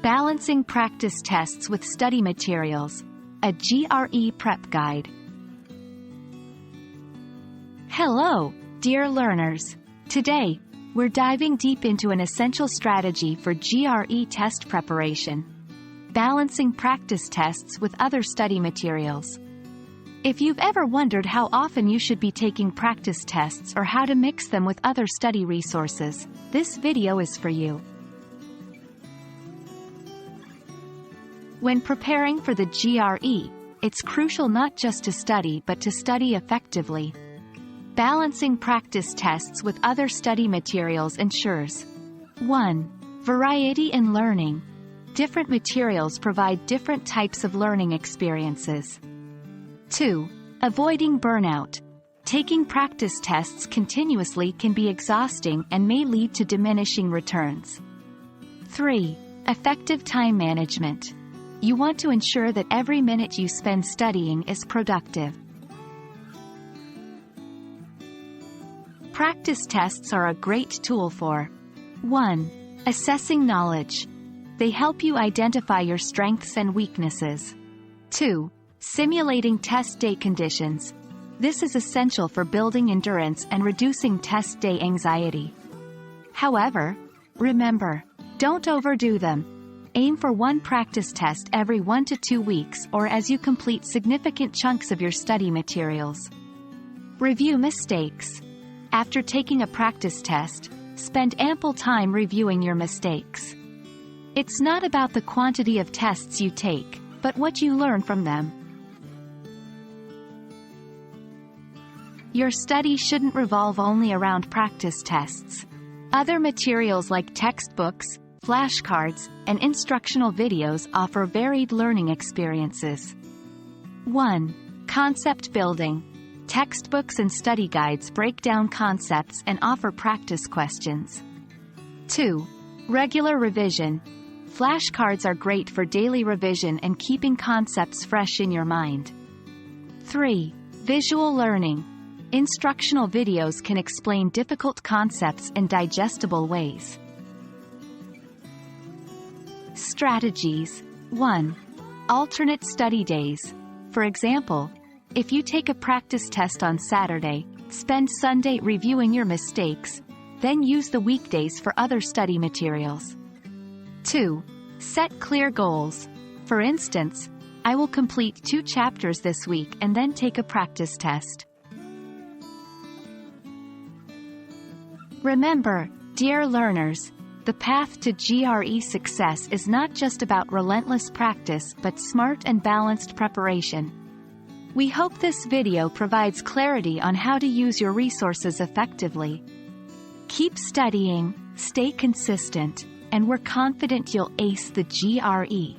Balancing Practice Tests with Study Materials, a GRE Prep Guide. Hello, dear learners. Today, we're diving deep into an essential strategy for GRE test preparation: balancing practice tests with other study materials. If you've ever wondered how often you should be taking practice tests or how to mix them with other study resources, this video is for you. When preparing for the GRE, it's crucial not just to study but to study effectively. Balancing practice tests with other study materials ensures 1. Variety in learning. Different materials provide different types of learning experiences. 2. Avoiding burnout. Taking practice tests continuously can be exhausting and may lead to diminishing returns. 3. Effective time management. You want to ensure that every minute you spend studying is productive. Practice tests are a great tool for 1. Assessing knowledge. They help you identify your strengths and weaknesses. 2. Simulating test day conditions. This is essential for building endurance and reducing test day anxiety. However, remember, don't overdo them. Aim for one practice test every 1 to 2 weeks or as you complete significant chunks of your study materials. Review mistakes. After taking a practice test, spend ample time reviewing your mistakes. It's not about the quantity of tests you take, but what you learn from them. Your study shouldn't revolve only around practice tests. Other materials like textbooks, flashcards, and instructional videos offer varied learning experiences. 1. Concept building. Textbooks and study guides break down concepts and offer practice questions. 2. Regular revision. Flashcards are great for daily revision and keeping concepts fresh in your mind. 3. Visual learning. Instructional videos can explain difficult concepts in digestible ways. Strategies. 1. Alternate study days. For example, if you take a practice test on Saturday, spend Sunday reviewing your mistakes, then use the weekdays for other study materials. 2. Set clear goals. For instance, I will complete 2 chapters this week and then take a practice test. Remember, dear learners, the path to GRE success is not just about relentless practice but smart and balanced preparation. We hope this video provides clarity on how to use your resources effectively. Keep studying, stay consistent, and we're confident you'll ace the GRE.